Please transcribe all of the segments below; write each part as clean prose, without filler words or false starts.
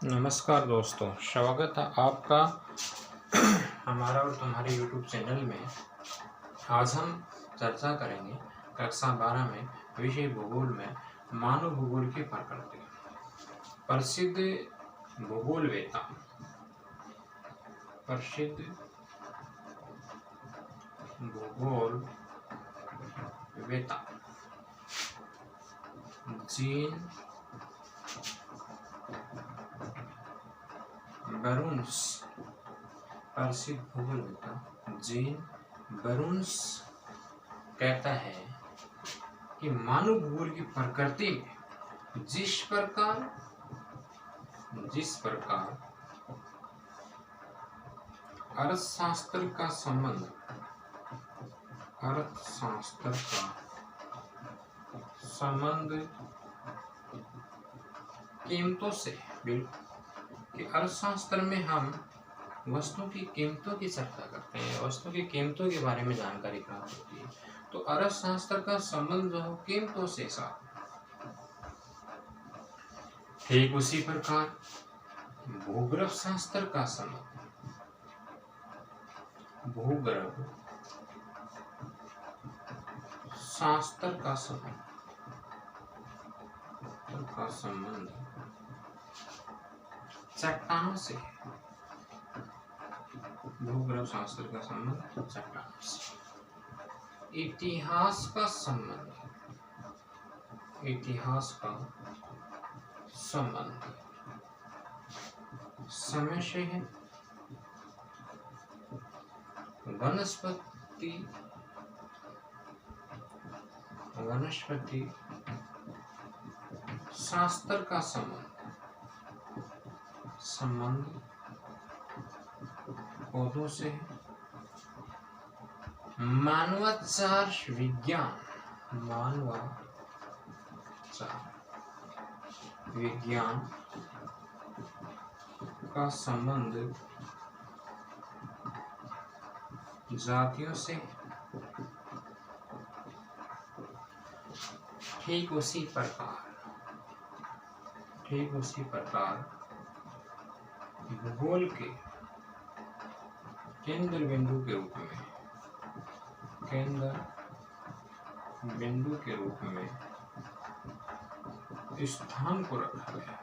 नमस्कार दोस्तों, स्वागत है आपका हमारा और तुम्हारे YouTube चैनल में। आज हम चर्चा करेंगे कक्षा 12 में विषय भूगोल में मानव भूगोल की प्रकृति। प्रसिद्ध भूगोलवेत्ता जीन बरुन्स कहता है कि मानव भूगोल की प्रकृति में जिस प्रकार अर्थशास्त्र का संबंध कीमतों से, कि अर्थशास्त्र में हम वस्तुओं की कीमतों की चर्चा करते हैं, वस्तु की कीमतों के बारे में जानकारी प्राप्त होती है। तो अर्थशास्त्र का संबंध जो है कीमतों से साथ, ठीक उसी प्रकार भूगर्भ शास्त्र का संबंध चट्टानों से, भूगर्भ शास्त्र का संबंध चट्टानों से। इतिहास का संबंध समय से है। वनस्पति शास्त्र का संबंध पौधों से है। मानवाचार विज्ञान का संबंध जातियों से। ठीक उसी प्रकार भूगोल के केंद्र बिंदु के रूप में स्थान को रखा गया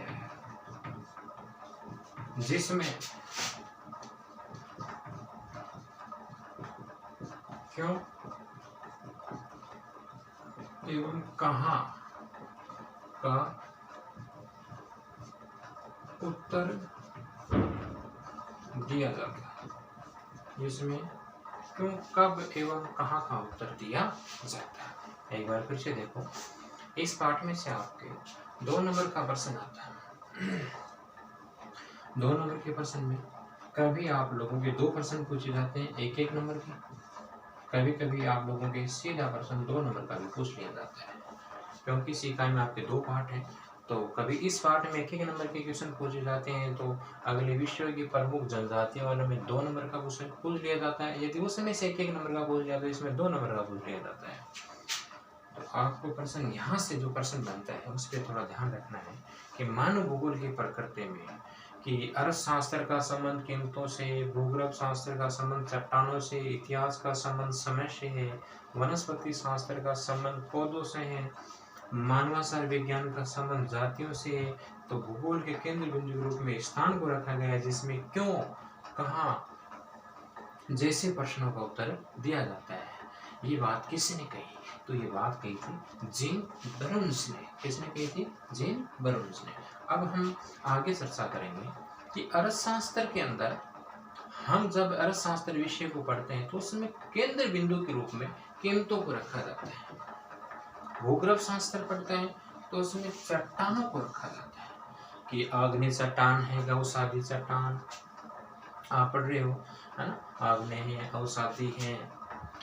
है, जिसमें क्यों एवं कहाँ का उत्तर दिया जाता है। जिसमें क्यों, कब एवं कहाँ का उत्तर दिया जाता है। एक बार फिर से देखो, इस पाठ में से आपके 2 नंबर का प्रश्न आता है। 2 नंबर के प्रश्न में कभी आप लोगों के 2 प्रश्न पूछे जाते हैं 1-1 नंबर के, कभी आप लोगों के सीधा प्रश्न 2 नंबर का भी पूछ लिया जाता है। क्योंकि इस इकाई में आपके 2 पाठ हैं, तो कभी इस पाठ में 1-1 नंबर के क्वेश्चन पूछे जाते हैं, तो अगले विषय की प्रमुख जनजातियों वाले में 2 नंबर का क्वेश्चन पूछ लिया जाता है। यदि उसमें से 1-1 नंबर का पूछ लिया तो इसमें 2 नंबर का पूछ लिया जाता है। तो आपको प्रश्न यहाँ से जो प्रश्न बनता है उस पर थोड़ा ध्यान रखना है कि मानव भूगोल की प्रकृति में कि अर्थशास्त्र का संबंध कीमतों से, भूगर्भ शास्त्र का संबंध चट्टानों से, इतिहास का संबंध समय से है, वनस्पति शास्त्र का संबंध पौधों से है, मानवाचार विज्ञान का संबंध जातियों से है। तो भूगोल के केंद्र बिंदु के रूप में स्थान को रखा गया है, जिसमें क्यों, कहाँ जैसे प्रश्नों का उत्तर दिया जाता है। ये बात किसने कही? तो ये बात कही थी जीन बरुन्स ने। किसने कही थी? जीन बरुन्स ने। अब हम आगे चर्चा करेंगे कि अर्थशास्त्र के अंदर हम जब अर्थशास्त्र विषय को पढ़ते हैं तो उसमें केंद्र बिंदु के रूप में कीमतों को रखा जाता है। भूगर्भ शास्त्र पढ़ते हैं तो उसमें चट्टानों को रखा जाता है कि आग्नेय चट्टान है, गौसादी चट्टान आप पढ़ रहे हो, है ना। आग्नेय है, अवसादी है,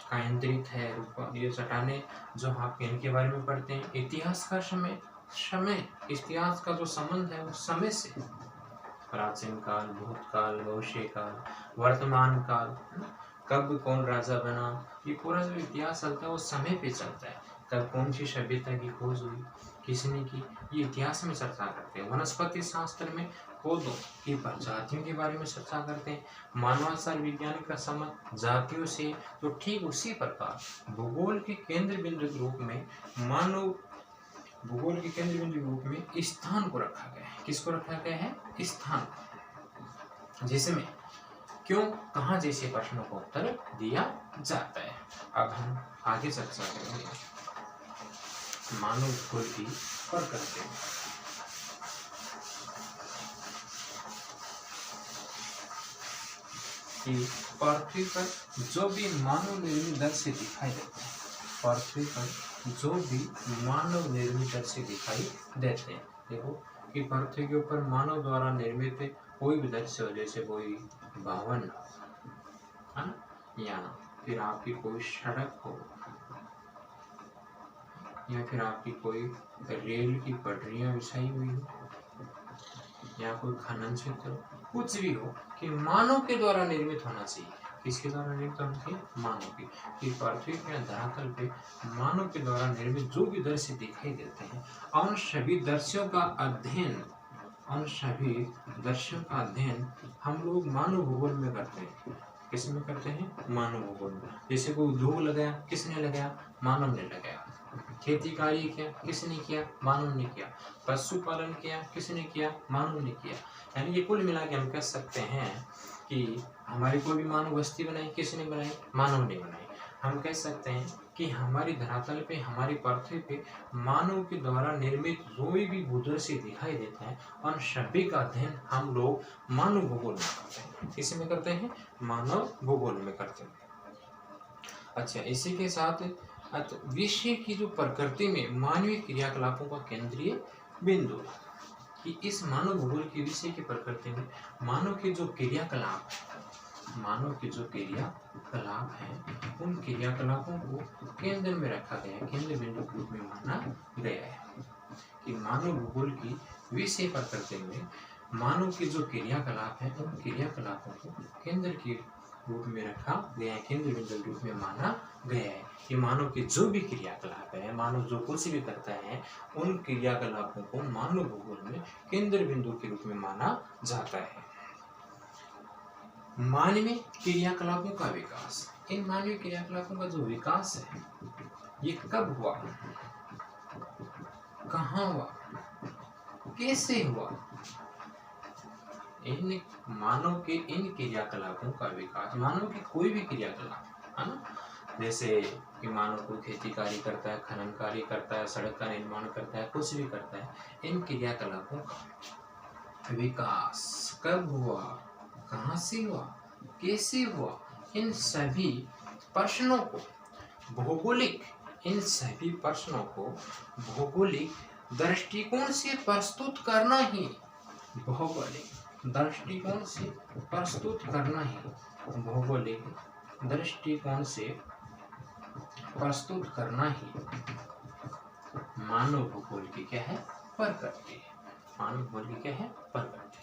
केंद्रित है, ये चट्टानें जो आप इनके बारे में पढ़ते हैं। इतिहास का इतिहास का जो संबंध है वो समय से, प्राचीन काल, भूतकाल, भविष्य काल, वर्तमान काल, कब कौन राजा बना, ये पूरा जो इतिहास चलता है वो समय पे चलता है। तब कौन सी सभ्यता की खोज हुई, किसने की, ये इतिहास में चर्चा करते हैं। वनस्पति शास्त्र में पौधों की प्रजातियों के बारे में चर्चा करते हैं। मानवाचार विज्ञान का संबंध जातियों से, तो ठीक उसी प्रकार भूगोल के केंद्र बिंदु के रूप में भूगोल के केंद्र बिंदु के रूप में स्थान को रखा गया है। किसको रखा गया है? स्थान, जिसमें क्यों, कहाँ जैसे प्रश्नों का उत्तर दिया जाता है। अब हम आगे चर्चा करेंगे मानव भूगोल की प्रकृति। कि पृथ्वी पर जो भी मानव निर्मित दर से दिखाई देते हैं, पृथ्वी पर जो भी मानव निर्मित दर से दिखाई देते हैं, देखो कि पृथ्वी के ऊपर मानव द्वारा निर्मित कोई भी दृश्य हो, जैसे कोई भवन है ना, या फिर आपकी कोई सड़क हो, या फिर आपकी कोई रेल की पटरियां बिछाई हुई हो, या कोई खनन क्षेत्र, कुछ भी हो, कि मानव के द्वारा निर्मित होना चाहिए। किसके द्वारा निर्मित होना चाहिए? मानव की। कि पृथ्वी के धरातल पे मानव के द्वारा निर्मित जो भी दृश्य दिखाई देते हैं, उन सभी दृश्यों का अध्ययन हम लोग मानव भूगोल में करते हैं। किस में करते हैं? मानव भूगोल में। जैसे कोई उद्योग लगाया, किसने लगाया? मानव ने लगाया। खेती कार्य किया, किसने किया? मानव ने किया। पशुपालन किया, किसने किया? मानव ने किया। यानी ये कुल मिला के हम कह सकते हैं कि हमारी कोई भी मानव बस्ती बनाई, किसने बनाई? मानव ने बनाई। हम कह सकते हैं कि हमारी धरातल पे, हमारी पृथ्वी पे मानव के द्वारा निर्मित जो भी भूदृश्य दिखाई देता है, उन सभी का अध्ययन हम लोग मानव भूगोल में करते हैं। किस में करते हैं? मानव भूगोल में करते हैं। अच्छा, इसी के साथ विषय की जो प्रकृति में मानवीय क्रियाकलापों का केंद्रीय बिंदु, कि इस मानव भूगोल की विषय की प्रकृति में मानव के जो क्रियाकलाप हैं, उन क्रियाकलापों को केंद्र में रखा गया है, केंद्र बिंदु के रूप में माना गया है। कि मानव भूगोल की विषय प्रकृति में मानव के जो क्रियाकलाप हैं, उन क्रियाकलापों को केंद्र के रूप में रखा गया है, केंद्र बिंदु के रूप में माना गया है। कि मानव के जो भी क्रियाकलाप है, मानव जो कुछ भी करता है, उन क्रियाकलापों को मानव भूगोल में केंद्र बिंदु के रूप में माना जाता है। मानवीय क्रियाकलापों का विकास, इन मानवीय क्रियाकलापों का जो विकास है, ये कब हुआ, कहाँ हुआ, कैसे हुआ? इन मानव के इन क्रियाकलापों का विकास, मानव की कोई भी क्रियाकलाप है ना, जैसे कि मानव को खेती कार्य करता है, खनन कार्य करता है, सड़क का निर्माण करता है, कुछ भी करता है, इन क्रियाकलापों का विकास कब हुआ, कहाँ से हुआ, कैसे हुआ? इन सभी प्रश्नों को भौगोलिक दृष्टिकोण से प्रस्तुत करना ही भौगोलिक दृष्टिकोण से प्रस्तुत करना ही मानव भूगोल की क्या है? प्रकृति। मानव भूगोल की क्या है? प्रकृति।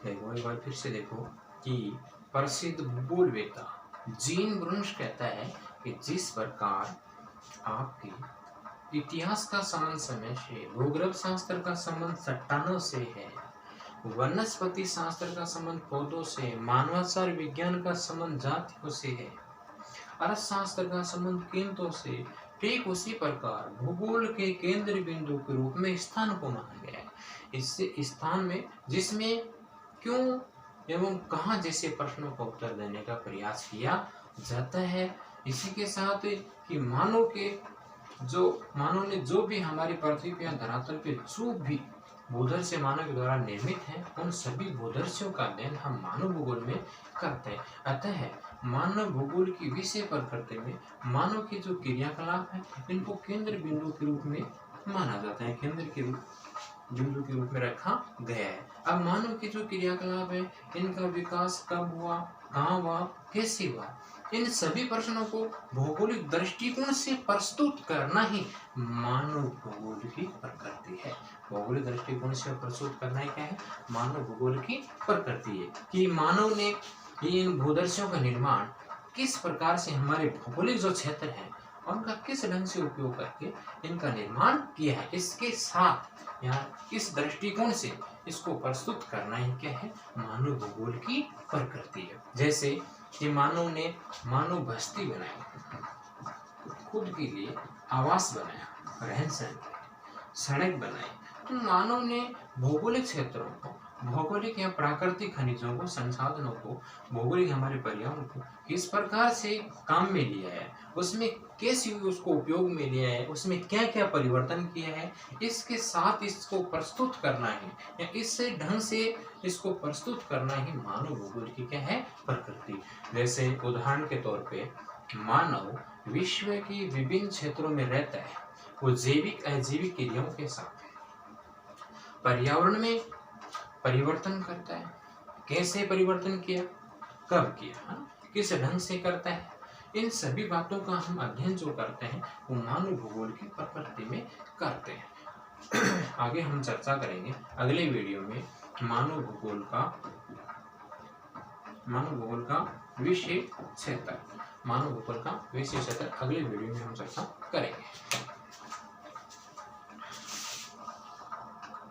देखो एक बार फिर से देखो कि प्रसिद्ध भूगोलवेत्ता जीन ब्रुन्स कहता है कि जिस प्रकार आपके इतिहास का संबंध समय से, भूगर्भ शास्त्र का संबंध चट्टानों से है, वनस्पति शास्त्र का संबंध पौधों से, मानवाचार विज्ञान का संबंध जातियों से है, अर्थशास्त्र का संबंध कीमतों से, ठीक उसी प्रकार भूगोल के केंद्र बिंदु के रूप में स्थान को माना गया है। इससे स्थान में जिसमें क्यों एवं कहाँ जैसे प्रश्नों का उत्तर देने का प्रयास किया जाता है। इसी के साथ कि मानव ने जो भी हमारी पृथ्वी पे या धरातल पे जो भी भूदृश्य मानव के द्वारा निर्मित है, उन सभी भूदृश्यों का अध्ययन हम मानव भूगोल में करते हैं। अतः मानव भूगोल की विषय प्रकृति में मानव के जो क्रियाकलाप है, इनको केंद्र बिंदु के रूप में माना जाता है, केंद्र के बिंदु के रूप में रखा गया है। अब मानव के जो क्रियाकलाप है, इनका विकास कब हुआ, कहाँ हुआ, कैसे हुआ, इन सभी प्रश्नों को भौगोलिक दृष्टिकोण से प्रस्तुत करना ही मानव भूगोल की प्रकृति है। भौगोलिक दृष्टिकोण से प्रस्तुत करना ही क्या है? मानव भूगोल की प्रकृति है। कि मानव ने इन भूदृश्यों का निर्माण किस प्रकार से हमारे भौगोलिक जो क्षेत्र है, और उनका किस ढंग से उपयोग करके इनका निर्माण किया है, इसके साथ या इस दृष्टिकोण से इसको प्रस्तुत करना ही क्या है, मानव भूगोल की प्रकृति है। जैसे कि मानव ने मानव बस्ती बनाई, खुद के लिए आवास बनाया, रहन सहन, सड़क बनाई, तो मानव ने भौगोलिक क्षेत्रों को, भौगोलिक या प्राकृतिक खनिजों को, संसाधनों को, भौगोलिक हमारे पर्यावरण को किस प्रकार से काम में लिया है, उसमें कैसे उसको उपयोग में लिया है, उसमें क्या क्या परिवर्तन किया है, इसके साथ इसको प्रस्तुत करना है या इस ढंग से इसको प्रस्तुत करना ही मानव भूगोल की क्या है, प्रकृति। जैसे उदाहरण के तौर पे मानव विश्व की विभिन्न क्षेत्रों में रहता है, वो जैविक अजैविक क्रियाओं के साथ पर्यावरण में परिवर्तन करता है। कैसे परिवर्तन किया, कब किया, किस ढंग से करता है, इन सभी बातों का हम अध्ययन जो करते हैं वो मानव भूगोल की प्रकृति में करते हैं। आगे हम चर्चा करेंगे अगले वीडियो में मानव भूगोल का विषय क्षेत्र, मानव भूगोल का विषय क्षेत्र अगले वीडियो में हम चर्चा करेंगे।